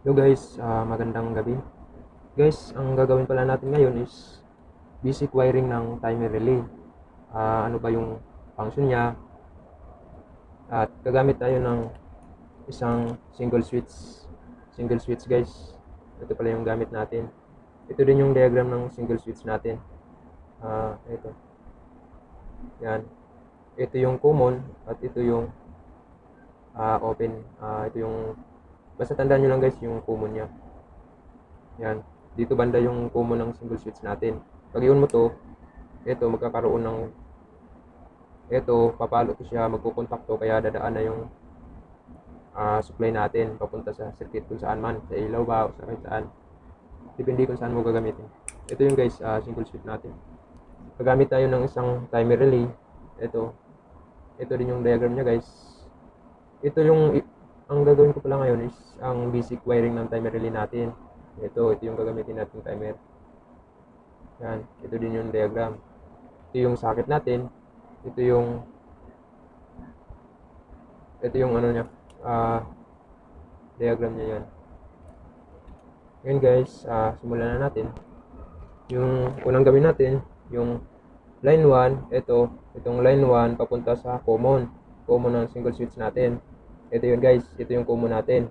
Hello guys, magandang gabi. Guys, ang gagawin pala natin ngayon is basic wiring ng timer relay. Ano ba yung function niya? At gagamit tayo ng isang single switch. Single switch guys. Ito pala yung gamit natin. Ito din yung diagram ng single switch natin. Ito. Yan. Ito yung common at ito yung open. Ito yung basta tandaan nyo lang guys yung common niya. Yan. Dito banda yung common ng single switch natin. Pag i-on mo to, ito magkakaroon ng papalo to siya, magkukontakto, kaya dadaan na yung supply natin papunta sa circuit kung saan man, sa ilaw ba o sa kahit saan. Depende kung saan mo gagamitin. Ito yung guys, single switch natin. Gagamit tayo ng isang timer relay. Ito din yung diagram niya guys. Ito yung ang gagawin ko pala ngayon is ang basic wiring ng timer relay natin. Ito yung gagamitin natin timer. Yan, ito din yung diagram. Ito yung socket natin. Ito yung ano niya, diagram niya yan. Ngayon guys, simulan na natin. Yung unang gawin natin, yung line 1, itong line 1 papunta sa common ng single switch natin. Ito yun guys, ito yung common natin.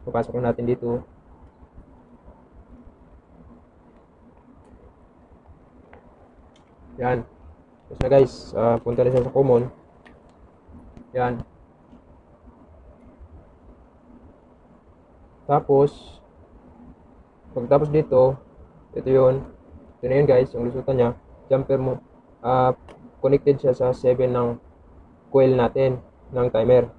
Papasok natin dito. Yan. Tapos na guys, punta na siya sa common. Yan. Tapos, pagtapos dito, ito yun. Ito na yun guys, yung resulta niya. Jumper mo, connected siya sa 7 ng coil natin, ng timer.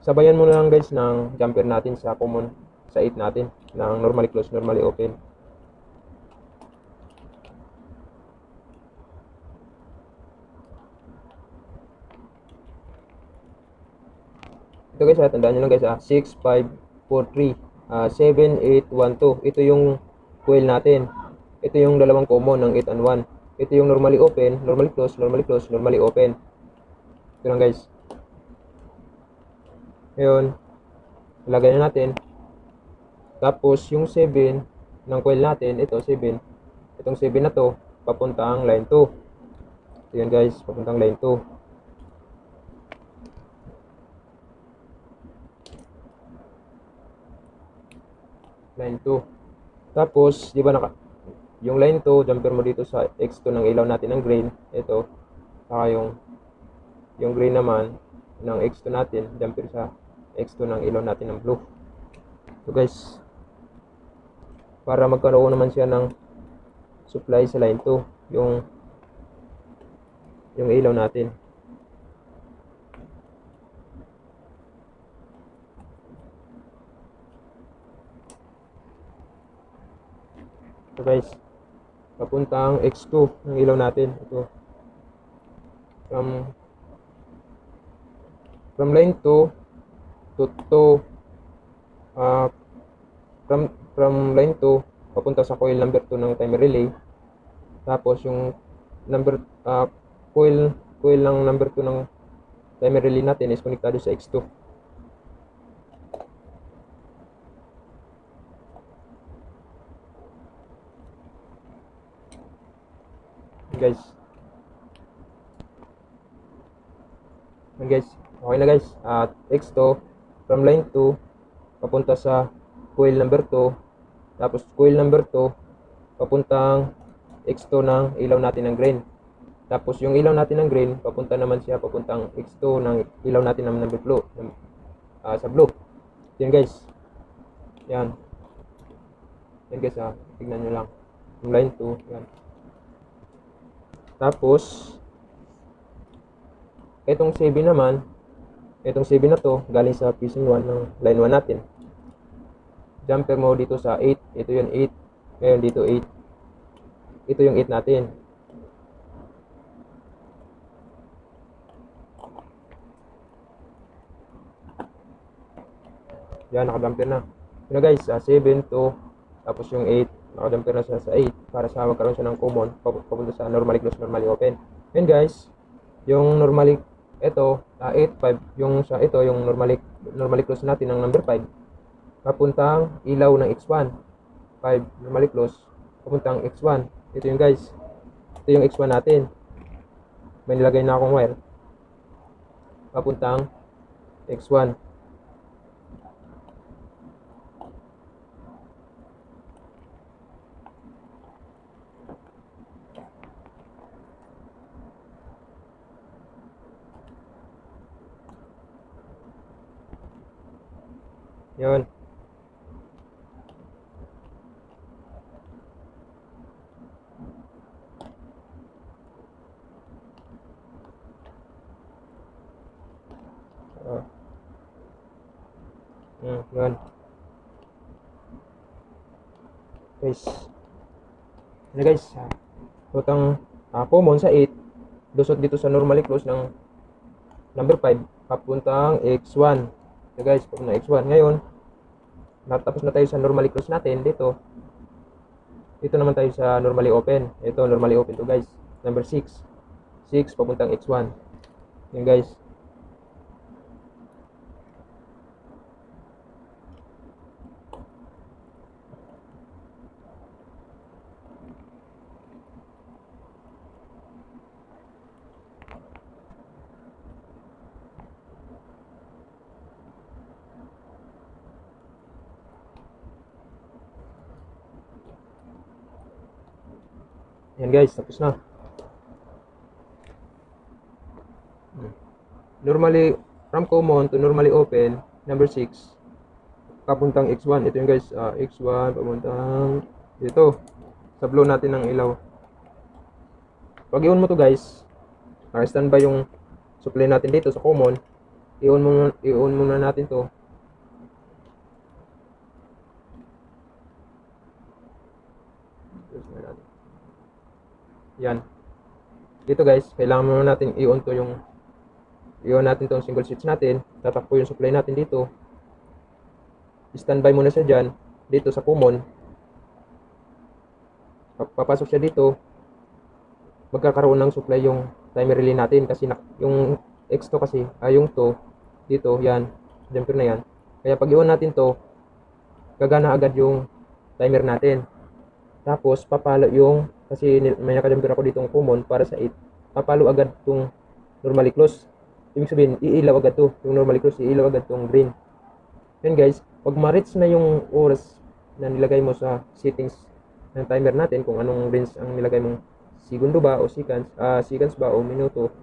Sabayan mo na lang guys ng jumper natin sa common, sa 8 natin, ng normally close, normally open. Ito guys, tandaan nyo lang guys, 6, 5, 4, 3, 7, 8, 1, 2. Ito yung coil natin. Ito yung dalawang common ng 8 and 1. Ito yung normally open, normally close, normally close, normally open. Ito lang guys. Ngayon, ilagay na natin. Tapos yung 7 ng coil natin, ito 7. Itong 7 na to, papuntang line 2. Ito yan guys, papuntang line 2. Line 2. Tapos, di ba yung line 2, jumper mo dito sa X2 ng ilaw natin ng green. Ito. Saka yung green naman ng X2 natin, jumper sa X2 ng ilaw natin ng blue. So guys, para magkaroon naman siya ng supply sa line 2, yung ilaw natin. So guys, papuntang X2 ng ilaw natin. Ito. From line 2 from line 2 papunta sa coil number 2 ng timer relay. Tapos yung coil ng number 2 ng timer relay natin is konektado sa X2. Guys. Okay na guys. X2 from line 2 papunta sa coil number 2. Tapos coil number 2 papuntang X2 ng ilaw natin ng green. Tapos yung ilaw natin ng green, papunta naman siya papuntang X2 ng ilaw natin ng number blue. Sa blue. Yan guys. Yan. Yan guys, tignan nyo lang. Yung line 2, yan. Tapos, itong 7 naman, itong 7 na to, galing sa piston 1 ng line 1 natin. Jumper mo dito sa 8, ito yung 8, ngayon dito 8. Ito yung 8 natin. Yan, nakajumper na. Yun na guys, 7 to, tapos yung 8, nakajumper na siya sa 8 para sa magkaroon siya ng common papunta sa normally close, normally open. Yan guys, yung normally, ito, 8, 5, yung sa ito, yung normally close natin ng number 5. papuntang ilaw ng X1. 5 normally close, papuntang X1. Ito yung guys, ito yung X1 natin. May nilagay na akong wire papuntang X1. Yun. Yun. Guys. Ano guys, putang common sa 8, lusot dito sa normally close ng number 5, papuntang X1. So guys, papuntang X1. Ngayon, natapos na tayo sa normally close natin dito. Dito naman tayo sa normally open. Ito, normally open to guys. Number 6. 6 papuntang X1. Yan guys. Yan guys, tapos na. Normally, from common to normally open, number 6, papuntang X1. Ito yung guys, X1, papuntang dito. Sa blue natin ng ilaw. Pag i-on mo to guys, naka-standby yung supply natin dito sa common. I-on muna natin to. Yan. Dito guys, kailangan muna natin i-on to yung i-on natin tong single switch natin. Tatakbo yung supply natin dito. Standby muna siya dyan. Dito sa common. Papasok siya dito. Magkakaroon ng supply yung timer relay natin. Kasi yung X to kasi, yung to, dito, yan. Jumper na yan. Kaya pag i-on natin to, gagana agad yung timer natin. Tapos, papalo yung, kasi may nakajumper ako ditong common para sa 8. Papalo agad itong normally close. Ibig sabihin, iilaw agad to. Yung normally close, iilaw agad itong green. Yan guys, pag ma-reach na yung oras na nilagay mo sa settings ng timer natin, kung anong range ang nilagay mong segundo ba o seconds ba o minuto.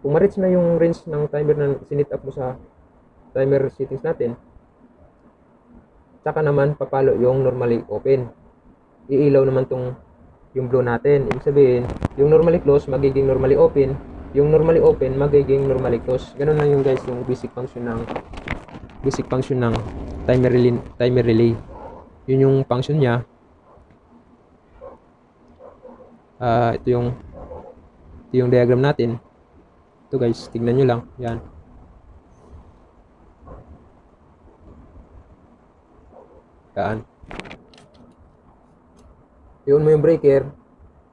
Kung ma-reach na yung range ng timer na sinit up mo sa timer settings natin, saka naman papalo yung normally open. Iilaw naman yung blue natin. Ibig sabihin, yung normally close magiging normally open, yung normally open magiging normally close. Ganun lang yung guys, yung basic function ng timer relay. Yun yung function niya. Ito yung diagram natin. Ito guys, tignan nyo lang. Yan. Yan. I-on mo yung breaker,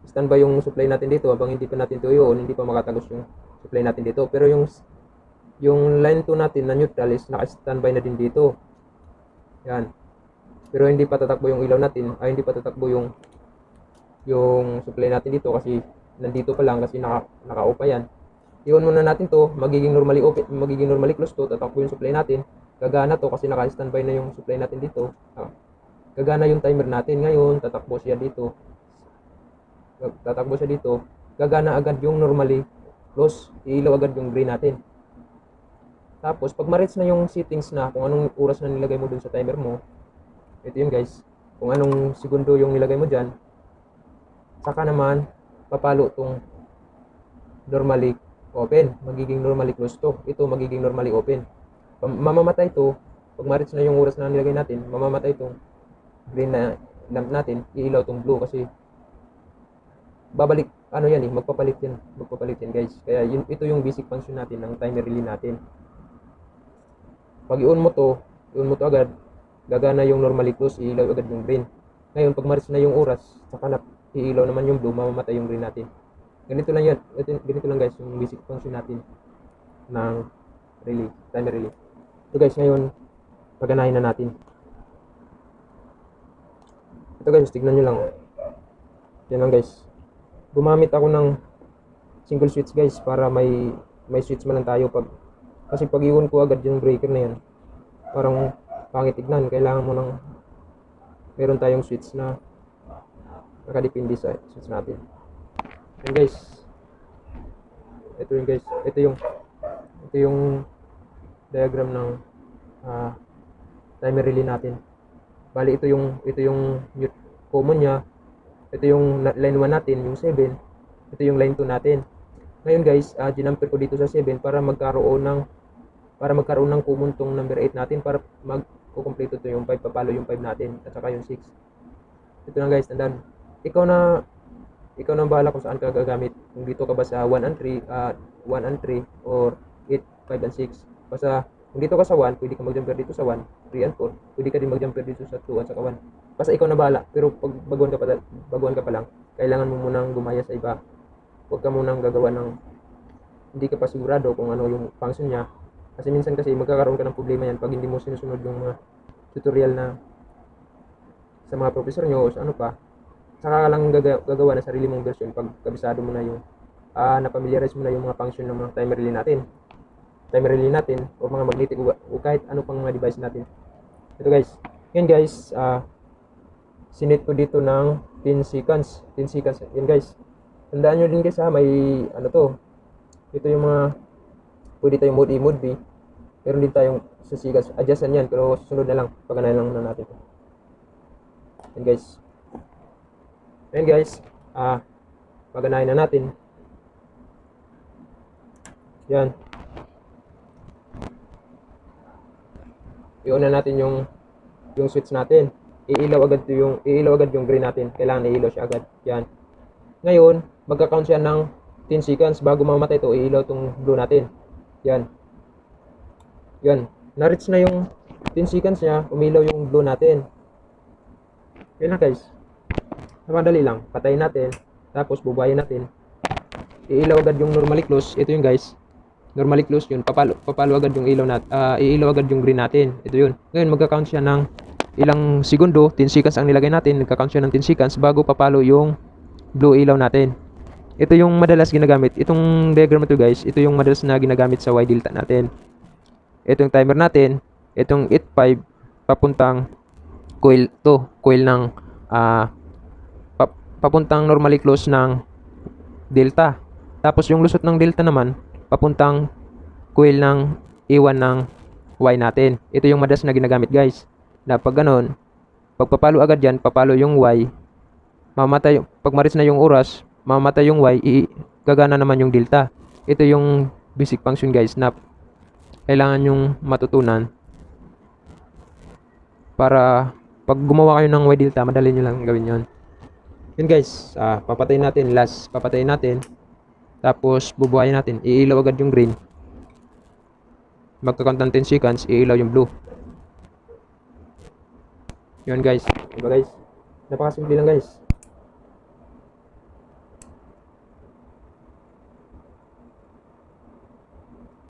standby yung supply natin dito habang hindi pa natin ito i-on, hindi pa makatagos yung supply natin dito. Pero yung line 2 natin na neutral is naka-standby na din dito. Yan. Pero hindi pa tatakbo yung ilaw natin, hindi pa tatakbo yung supply natin dito kasi nandito pa lang kasi naka-off pa yan. I-on muna natin to, magiging normally open, magiging normally close to, tatakbo yung supply natin. Gagana to kasi naka-standby na yung supply natin dito. Gagana yung timer natin ngayon, tatakbo siya dito. Gagana agad yung normally close, iilaw agad yung green natin. Tapos pag ma-reach na yung settings na kung anong oras na nilagay mo dun sa timer mo, ito yun guys, kung anong segundo yung nilagay mo dyan, saka naman papalo tong normally open, magiging normally close to. Ito magiging normally open. Mamamatay to pag ma-reach na yung oras na nilagay natin, mamamatay tong green na lamp natin, iilaw tong blue kasi babalik, magpapalit yan guys. Kaya ito yung basic function natin ng timer relay natin. Pag i-on mo to agad, gagana yung normally close, iilaw agad yung green. Ngayon pag ma-reach na yung oras, saka na iilaw naman yung blue, mamamatay yung green natin. Ganito lang guys yung basic function natin ng relay, timer relay. So guys, ngayon paganahin na natin. Ito guys, tignan nyo lang. Yan lang guys. Gumamit ako ng single switch guys para may switch man lang tayo kasi pag iwan ko agad yung breaker na yan, parang pangit tignan. Kailangan mo ng meron tayong switch na nakadepende sa switch natin. Yan guys. Ito yun guys. Ito yung diagram ng timer relay natin. Bali ito yung common niya. Ito yung line 1 natin, yung 7. Ito yung line 2 natin. Ngayon guys, ginamper ko dito sa 7 para magkaroon ng common tong number 8 natin para magkukumpleto to yung 5, papalo yung 5 natin at saka yung 6. Ito na guys, tandaan. Ikaw na bahala kung saan ka gagamit. Kung dito ka ba sa 1 and 3, 1 and 3 or 8, 5 and 6. Basta kung dito ka sa 1, pwede ka mag-jumper dito sa 1, 3 and 4. Pwede ka din mag-jumper dito sa 2 at saka 1. Basta ikaw na bahala. Pero pag baguhan ka pa lang, kailangan mo munang gumaya sa iba. Huwag ka munang gagawa ng hindi ka pa sigurado kung ano yung function niya. Kasi minsan kasi magkakaroon ka ng problema yan pag hindi mo sinusunod yung mga tutorial na sa mga professor nyo o sa ano pa. Saka ka lang gagawa ng sarili mong version pag kabisado mo na yung na-familiarize mo na yung mga function ng mga timer relay natin o mga magnetic o kahit ano pang mga device natin. Ito guys. Yan guys, sinit ko dito ng 10 seconds. Yan guys. Tandaan nyo din guys may ano to. Ito yung mga pwede tayong mode A, mode B. Meron din tayong sa seconds. Adjustan yan pero susunod na lang. Paganayan lang na natin. Yan guys. Yan guys. Paganayan na natin. Yan. I-on na natin yung switch natin. Iilaw agad yung green natin. Kailangan iilaw siya agad. Yan. Ngayon, magka-count siya ng 10 seconds bago mamatay ito. Iilaw tong blue natin. Yan. Yan. Na-reach na yung 10 seconds niya. Umilaw yung blue natin. Yan na guys. Madali lang. Patayin natin. Tapos bubuhayin natin. Iilaw agad yung normally close. Ito yung guys. Normally close yun. Papalo agad yung ilaw natin. Iilaw agad yung green natin. Ito yun. Ngayon magka-count siya ng ilang segundo. 10 seconds ang nilagay natin. Nagka-count siya ng 10 seconds bago papalo yung blue ilaw natin. Ito yung madalas ginagamit. Itong diagram na to guys. Ito yung madalas na ginagamit sa Y delta natin. Ito yung timer natin. Itong 8.5 papuntang coil to. Coil ng papuntang normally close ng delta. Tapos yung lusot ng delta naman papuntang coil ng iwan ng Y natin. Ito yung madalas na ginagamit guys. Na pag ganun, pag papalo agad yan, papalo yung Y, mamatay, pag maris na yung oras, mamatay yung Y, gagana naman yung delta. Ito yung basic function guys na kailangan yung matutunan para pag gumawa kayo ng Y delta, madali nyo lang gawin yon. Yun guys, papatayin natin. Tapos bubuhayin natin, iilaw agad yung green. Magka-count ng 10 seconds, iilaw yung blue. Yun guys. Diba guys? Napakasimple lang guys.